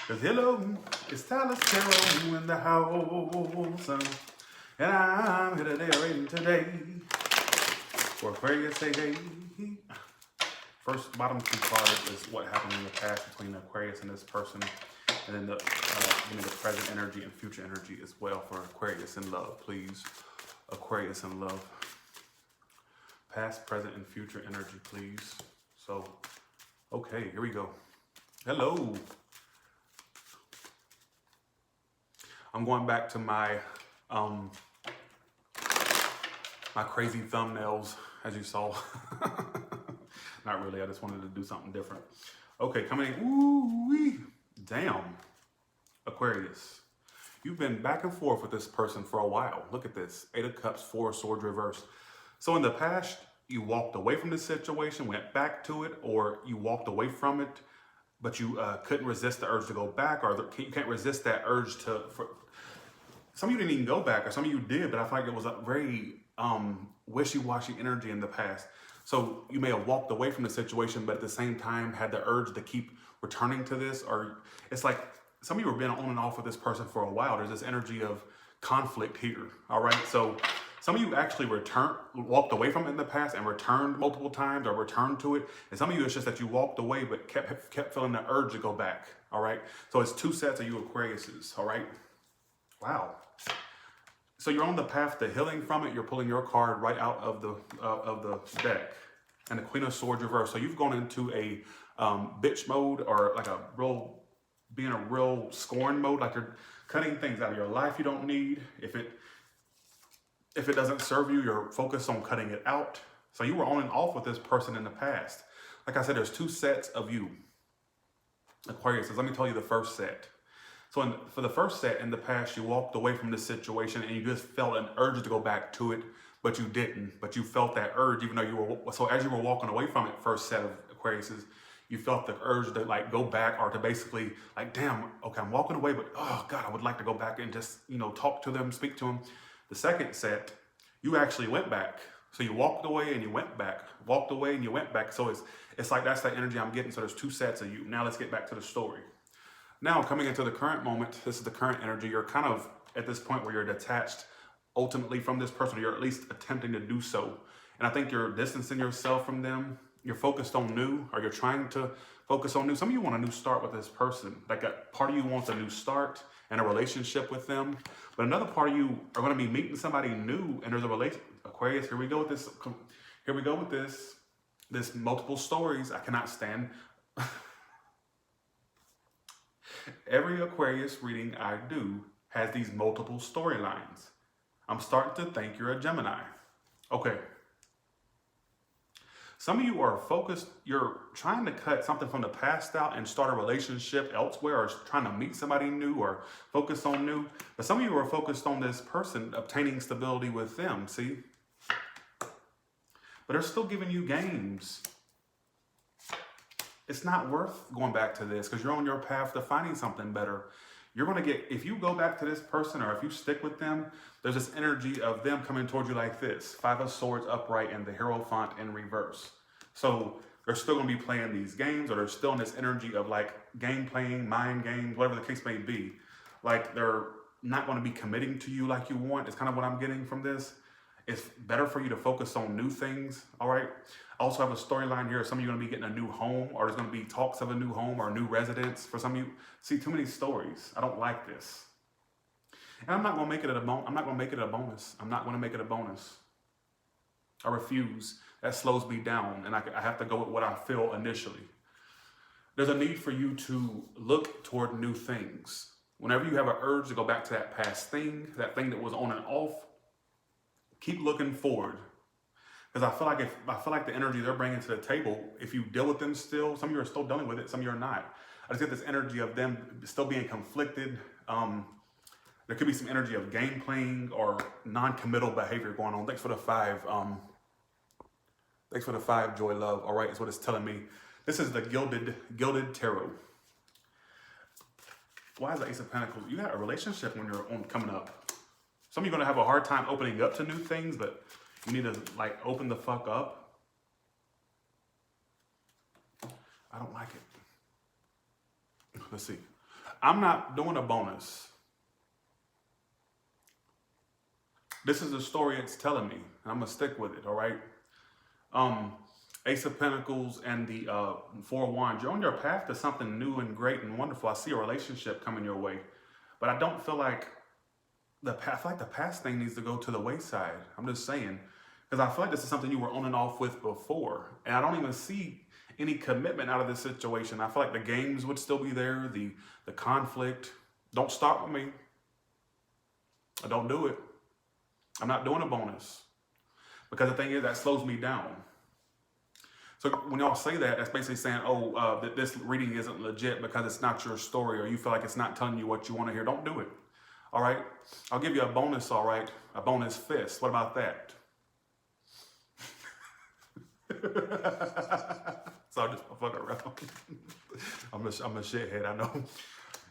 Cause hello, it's Tyler Sparrow in the house. And I'm here today for Aquarius. Hey. First, bottom two cards is what happened in the past between Aquarius and this person. And then the present energy and future energy as well for Aquarius in love, please. Aquarius in love. Past, present, and future energy, please. So, okay, here we go. Hello. I'm going back to my my crazy thumbnails, as you saw. Not really, I just wanted to do something different. Okay, coming in, ooh-wee. Damn, Aquarius. You've been back and forth with this person for a while. Look at this, 8 of Cups, 4 of Swords reversed. So in the past, you walked away from the situation, went back to it, or you walked away from it, but you couldn't resist the urge to go back, or you can't resist that urge to... Some of you didn't even go back, or some of you did, but I feel like it was a very wishy-washy energy in the past. So you may have walked away from the situation, but at the same time had the urge to keep returning to this, or it's like some of you have been on and off with this person for a while. There's this energy of conflict here, all right? So some of you actually walked away from it in the past and returned multiple times or returned to it. And some of you, it's just that you walked away but kept feeling the urge to go back, all right? So it's 2 sets of you Aquariuses, all right? Wow. So you're on the path to healing from it. You're pulling your card right out of the deck, and the Queen of Swords reversed. So you've gone into a bitch mode, or like being a real scorn mode, like you're cutting things out of your life you don't need. If it doesn't serve you, you're focused on cutting it out. So you were on and off with this person in the past. Like I said, there's 2 sets of you Aquarius. Let me tell you the first set. So for the first set in the past, you walked away from this situation and you just felt an urge to go back to it, but you didn't. But you felt that urge, even though you were, so as you were walking away from it, first set of Aquariuses, you felt the urge to like go back, or to basically like, damn, okay, I'm walking away, but oh God, I would like to go back and just, talk to them, speak to them. The second set, you actually went back. So you walked away and you went back, walked away and you went back. So it's like, that's the energy I'm getting. So there's 2 sets of you. Now let's get back to the story. Now, coming into the current moment, this is the current energy. You're kind of at this point where you're detached ultimately from this person, or you're at least attempting to do so. And I think you're distancing yourself from them. You're focused on new, or you're trying to focus on new. Some of you want a new start with this person. Like a part of you wants a new start and a relationship with them. But another part of you are going to be meeting somebody new, and there's a relationship. Aquarius, here we go with this. Here we go with this. This multiple stories. I cannot stand. Every Aquarius reading I do has these multiple storylines. I'm starting to think you're a Gemini. Okay. Some of you are focused, you're trying to cut something from the past out and start a relationship elsewhere, or trying to meet somebody new, or focus on new. But some of you are focused on this person, obtaining stability with them, see? But they're still giving you games. It's not worth going back to this because you're on your path to finding something better. You're going to get, if you go back to this person, or if you stick with them, there's this energy of them coming towards you like this. 5 of Swords upright and the Hierophant in reverse. So they're still going to be playing these games, or they're still in this energy of like game playing, mind games, whatever the case may be. Like they're not going to be committing to you like you want. It's kind of what I'm getting from this. It's better for you to focus on new things, all right? I also have a storyline here. Some of you are going to be getting a new home, or there's going to be talks of a new home or a new residence. For some of you, see, too many stories. I don't like this. And I'm not going to make it a bonus. I'm not going to make it a bonus. I'm not going to make it a bonus. I refuse. That slows me down, and I have to go with what I feel initially. There's a need for you to look toward new things. Whenever you have an urge to go back to that past thing, that thing that was on and off, keep looking forward. Because I feel like the energy they're bringing to the table, if you deal with them still, some of you are still dealing with it, some of you are not. I just get this energy of them still being conflicted. There could be some energy of game playing or non-committal behavior going on. Thanks for the 5. Thanks for the 5, Joy Love. All right, is what it's telling me. This is the Gilded Tarot. Why is the Ace of Pentacles? You got a relationship when you're coming up. Some of you are going to have a hard time opening up to new things, but you need to like open the fuck up. I don't like it. Let's see. I'm not doing a bonus. This is the story it's telling me, and I'm gonna stick with it. All right. Um, Ace of Pentacles and the Four of Wands. You're on your path to something new and great and wonderful. I see a relationship coming your way, but I don't feel like the past. I feel like the past thing needs to go to the wayside. I'm just saying, because I feel like this is something you were on and off with before, and I don't even see any commitment out of this situation. I feel like the games would still be there, the conflict. Don't start with me. I don't do it. I'm not doing a bonus. Because the thing is, that slows me down. So when y'all say that, that's basically saying, oh, that this reading isn't legit because it's not your story, or you feel like it's not telling you what you want to hear. Don't do it. All right? I'll give you a bonus, all right? A bonus fist. What about that? So I'm just fucking around. I'm a shithead, I know.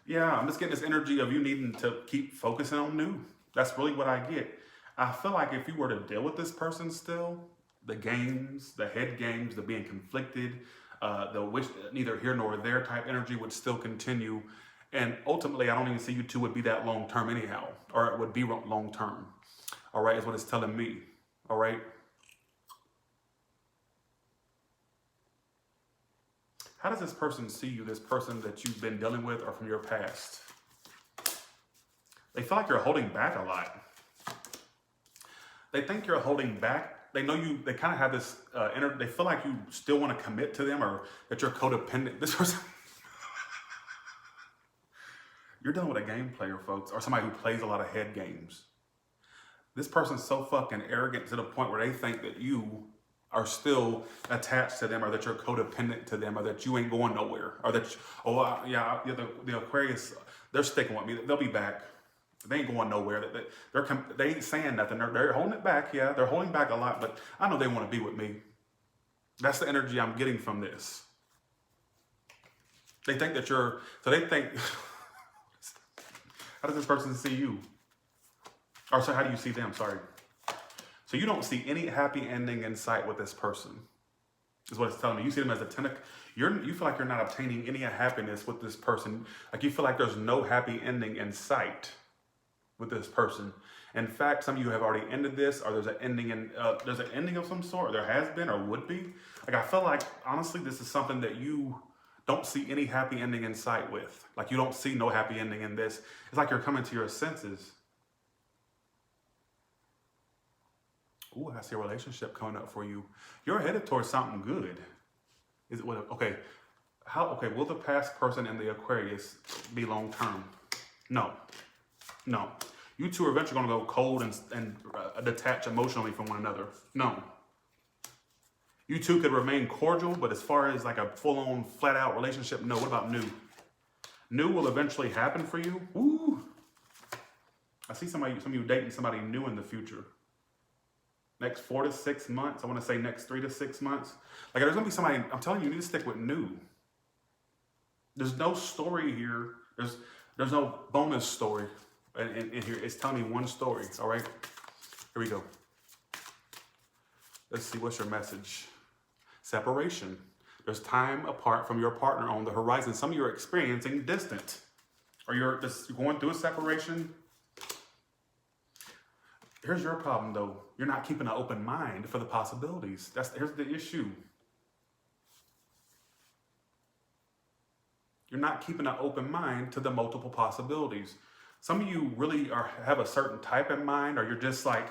Yeah, I'm just getting this energy of you needing to keep focusing on new. That's really what I get. I feel like if you were to deal with this person still, the games, the head games, the being conflicted, the wish neither here nor there type energy would still continue. And ultimately, I don't even see you two would be that long term anyhow, or it would be long term. All right, is what it's telling me. All right. How does this person see you, this person that you've been dealing with or from your past? They feel like you're holding back a lot. They think you're holding back. They know you, they kind of have this, they feel like you still want to commit to them, or that you're codependent. This person, you're dealing with a game player, folks, or somebody who plays a lot of head games. This person's so fucking arrogant to the point where they think that you are still attached to them, or that you're codependent to them, or that you ain't going nowhere, or that, the Aquarius, they're sticking with me. They'll be back. They ain't going nowhere. They ain't saying nothing. They're holding it back. Yeah, they're holding back a lot, but I know they want to be with me. That's the energy I'm getting from this. They think that you're, so they think, how does this person see you? Or so how do you see them? Sorry. So you don't see any happy ending in sight with this person, is what it's telling me. You see them as a tentacle. You feel like you're not obtaining any happiness with this person. Like you feel like there's no happy ending in sight with this person. In fact, some of you have already ended this, or there's an ending of some sort, or there has been or would be. Like I feel like, honestly, this is something that you don't see any happy ending in sight with. Like you don't see no happy ending in this. It's like you're coming to your senses. Ooh, I see a relationship coming up for you. You're headed towards something good. Is it what? Okay. Okay, will the past person and the Aquarius be long term? No. No. You two are eventually going to go cold and detach emotionally from one another. No. You two could remain cordial, but as far as like a full-on, flat-out relationship, no. What about new? New will eventually happen for you. Ooh. I see some of you dating somebody new in the future. Next 4 to 6 months. I want to say next 3 to 6 months. Like there's going to be somebody, I'm telling you, you need to stick with new. There's no story here. There's no bonus story in here. It's telling me one story, all right? Here we go. Let's see, what's your message? Separation. There's time apart from your partner on the horizon. Some of you are experiencing distant, or you're going through a separation. Here's your problem, though. You're not keeping an open mind for the possibilities. Here's the issue. You're not keeping an open mind to the multiple possibilities. Some of you really have a certain type in mind, or you're just like,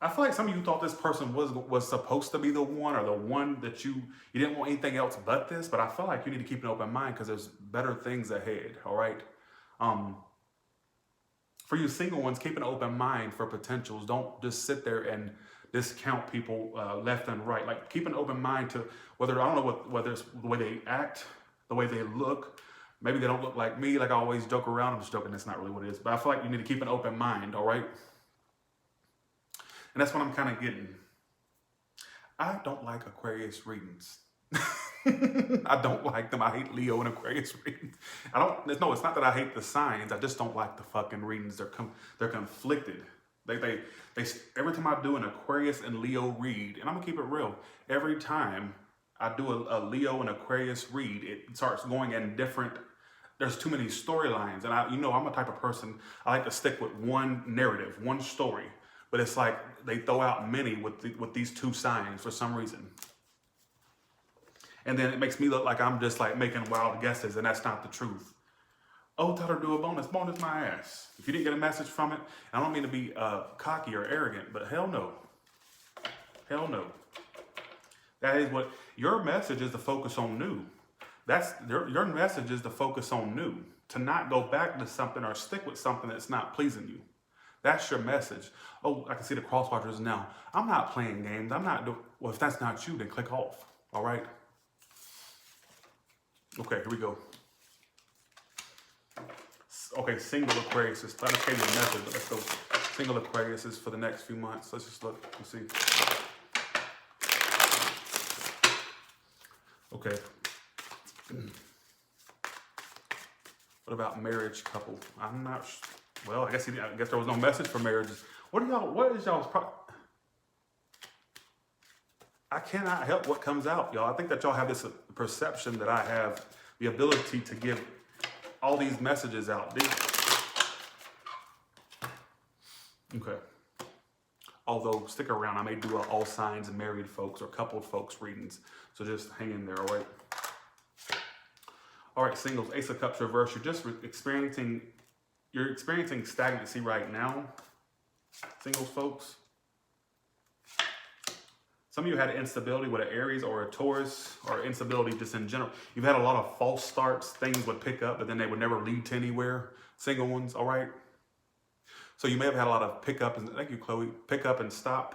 I feel like some of you thought this person was supposed to be the one, or the one that you didn't want anything else but this, but I feel like you need to keep an open mind because there's better things ahead, all right? For you single ones, keep an open mind for potentials. Don't just sit there and discount people left and right. Like keep an open mind to whether, I don't know whether it's the way they act, the way they look. Maybe they don't look like me, like I always joke around. I'm just joking, that's not really what it is. But I feel like you need to keep an open mind, all right? And that's what I'm kind of getting. I don't like Aquarius readings. I don't like them. I hate Leo and Aquarius readings. It's not that I hate the signs. I just don't like the fucking readings. They're conflicted. They every time I do an Aquarius and Leo read, and I'm gonna keep it real, every time I do a Leo and Aquarius read, it starts going in different there's too many storylines. And I'm a type of person, I like to stick with one narrative, one story. But it's like they throw out many with these two signs for some reason. And then it makes me look like I'm just like making wild guesses, and that's not the truth. Oh, tell her to do a bonus my ass. If you didn't get a message from it, I don't mean to be cocky or arrogant, but hell no. Hell no. That is what, your message is to focus on new. That's your message is to focus on new. To not go back to something or stick with something that's not pleasing you. That's your message. Oh, I can see the cross watchers now. I'm not playing games. I'm not doing, well, if that's not you, then click off. All right. Okay, here we go. Okay, single Aquarius. I just gave you a message, but let's go. Single Aquarius is for the next few months. Let's just look and see. Okay. What about marriage couple? I'm not. Well, I guess there was no message for marriages. What is y'all's I cannot help what comes out, y'all. I think that y'all have this perception that I have the ability to give all these messages out. Okay. Although, stick around. I may do all signs and married folks or coupled folks readings. So just hang in there, all right? All right, singles, Ace of Cups reverse. You're just experiencing stagnancy right now, singles folks. Some of you had instability with an Aries or a Taurus, or instability just in general. You've had a lot of false starts. Things would pick up, but then they would never lead to anywhere. Single ones, all right? So you may have had a lot of pick up, and thank you, Chloe, pick up and stop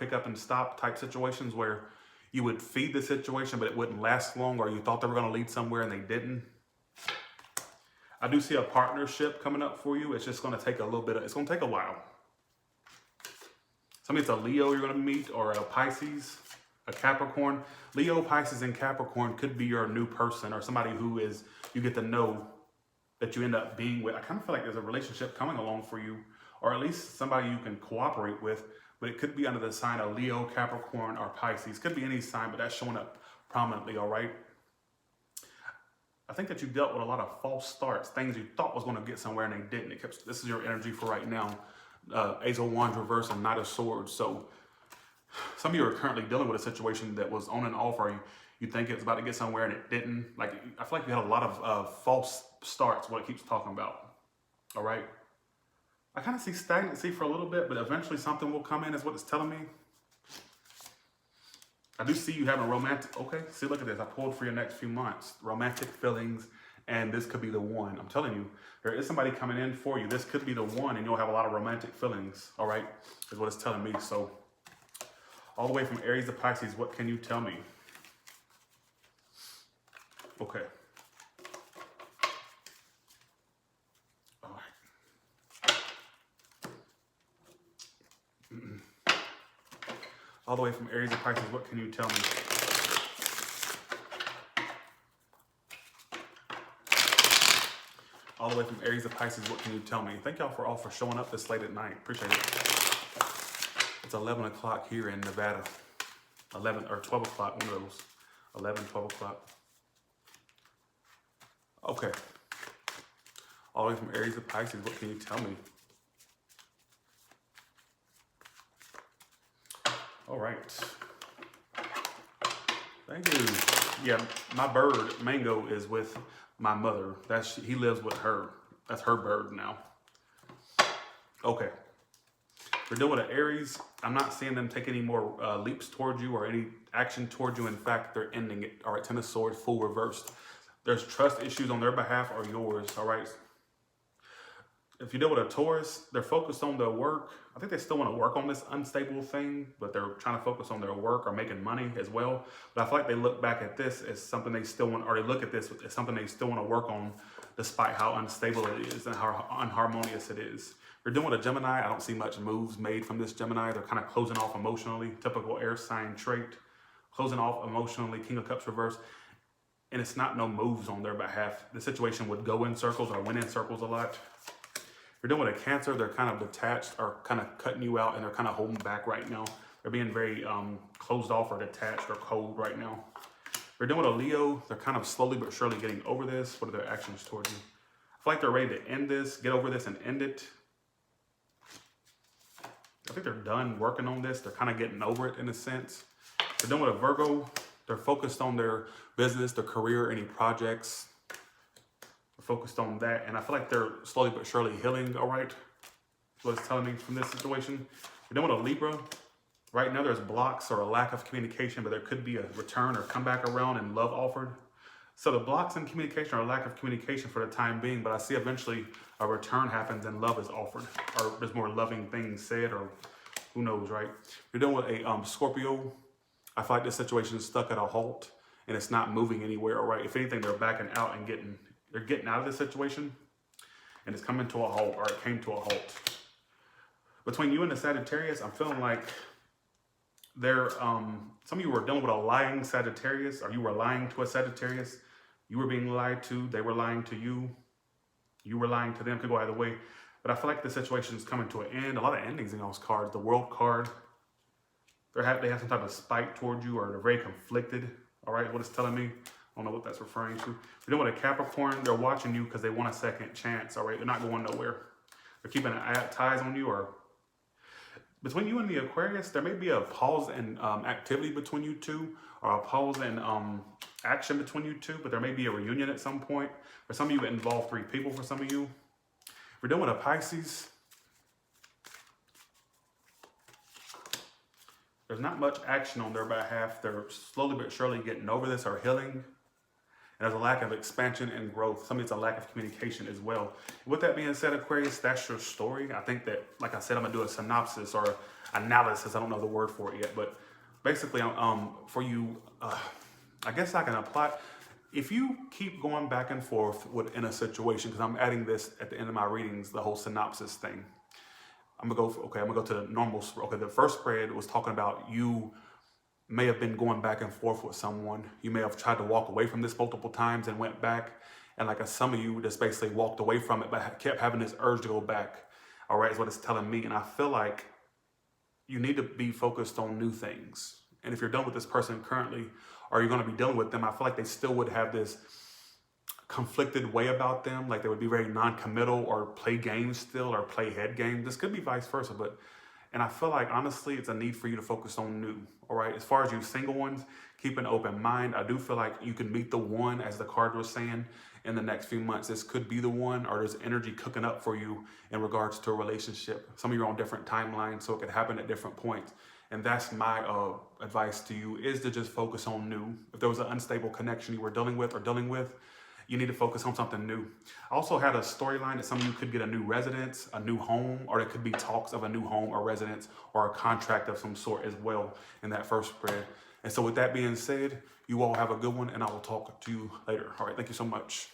type situations where you would feed the situation, but it wouldn't last long, or you thought they were going to lead somewhere and they didn't. I do see a partnership coming up for you. It's just going to take it's going to take a while. Somebody, it's a Leo you're going to meet, or a Pisces, a Capricorn. Leo, Pisces, and Capricorn could be your new person, or somebody who you get to know that you end up being with. I kind of feel like there's a relationship coming along for you, or at least somebody you can cooperate with, but it could be under the sign of Leo, Capricorn, or Pisces. Could be any sign, but that's showing up prominently, all right? I think that you dealt with a lot of false starts, things you thought was going to get somewhere and they didn't. This is your energy for right now. Ace of Wands reverse and Knight of Swords. So some of you are currently dealing with a situation that was on and off, or you think it's about to get somewhere and it didn't. Like, I feel like you had a lot of false starts, what it keeps talking about. All right. I kind of see stagnancy for a little bit, but eventually something will come in, is what it's telling me. I do see you having romantic, okay, see, look at this. I pulled for your next few months. Romantic feelings, and this could be the one. I'm telling you, there is somebody coming in for you. This could be the one, and you'll have a lot of romantic feelings, all right, is what it's telling me. So, all the way from Aries to Pisces, what can you tell me? Okay. All right. All the way from Aries to Pisces, what can you tell me? All the way from Aries to Pisces, what can you tell me? Thank y'all all for showing up this late at night. Appreciate it. It's 11 o'clock here in Nevada. 11 or 12 o'clock, one of those. 11, 12 o'clock. Okay. All the way from Aries to Pisces, what can you tell me? All right. Thank you. Yeah, my bird, Mango, is with my mother. He lives with her. That's her bird now. Okay. We're dealing with an Aries. I'm not seeing them take any more leaps towards you or any action towards you. In fact, they're ending it. All right, Ten of Swords, full reversed. There's trust issues on their behalf or yours, all right? If you deal with a Taurus, they're focused on their work. I think they still want to work on this unstable thing, but they're trying to focus on their work or making money as well. But I feel like they look back at this as something they still want, or they look at this as something they still want to work on, despite how unstable it is and how unharmonious it is. If you're dealing with a Gemini, I don't see much moves made from this Gemini. They're kind of closing off emotionally, typical air sign trait. Closing off emotionally, King of Cups reverse. And it's not no moves on their behalf. The situation would go in circles or went in circles a lot. If you're dealing with a Cancer, they're kind of detached or kind of cutting you out, and they're kind of holding back right now. They're being very closed off or detached or cold right now. If you're dealing with a Leo, they're kind of slowly but surely getting over this. What are their actions towards you? I feel like they're ready to end this, get over this and end it. I think they're done working on this. They're kind of getting over it in a sense. They're done with a Virgo. They're focused on their business, their career, any projects. They're focused on that. And I feel like they're slowly but surely healing, all right? What it's telling me from this situation. We're done with a Libra. Right now there's blocks or a lack of communication, but there could be a return or come back around and love offered. So the blocks in communication are a lack of communication for the time being, but I see eventually a return happens and love is offered, or there's more loving things said, or who knows, right? You're dealing with a Scorpio. I feel like this situation is stuck at a halt and it's not moving anywhere, right? If anything, they're backing out and they're getting out of this situation and it's coming to a halt, or it came to a halt. Between you and the Sagittarius, I'm feeling like some of you were dealing with a lying Sagittarius, or you were lying to a Sagittarius. You were being lied to. They were lying to you. You were lying to them. Could go either way. But I feel like the situation is coming to an end. A lot of endings in those cards. The World card. They have some type of spite towards you, or they're very conflicted. All right, what it's telling me. I don't know what that's referring to. We're dealing with a Capricorn. They're watching you because they want a second chance. All right, they're not going nowhere. They're keeping ties on you, or between you and the Aquarius, there may be a pause in activity between you two, or a pause in action between you two, but there may be a reunion at some point. For some of you, it involved 3 people for some of you. We're dealing with a Pisces. There's not much action on their behalf. They're slowly but surely getting over this or healing. And there's a lack of expansion and growth. Some of it's a lack of communication as well. With that being said, Aquarius, that's your story. I think that, like I said, I'm going to do a synopsis or analysis. I don't know the word for it yet. But basically, for you, I guess I can apply. If you keep going back and forth in a situation, because I'm adding this at the end of my readings, the whole synopsis thing. I'm going to go to the normal. Okay, the first spread was talking about you may have been going back and forth with someone. You may have tried to walk away from this multiple times and went back. And like some of you just basically walked away from it, but kept having this urge to go back. All right, is what it's telling me. And I feel like you need to be focused on new things. And if you're done with this person currently, or you're going to be dealing with them, I feel like they still would have this conflicted way about them. Like they would be very non-committal, or play games still, or play head games. This could be vice versa, and I feel like, honestly, it's a need for you to focus on new, all right? As far as you single ones, keep an open mind. I do feel like you can meet the one, as the card was saying, in the next few months. This could be the one, or there's energy cooking up for you in regards to a relationship. Some of you are on different timelines, so it could happen at different points. And that's my advice to you, is to just focus on new. If there was an unstable connection you were dealing with, you need to focus on something new. I also had a storyline that some of you could get a new residence, a new home, or there could be talks of a new home or residence, or a contract of some sort as well in that first spread. And so with that being said, you all have a good one, and I will talk to you later. All right, thank you so much.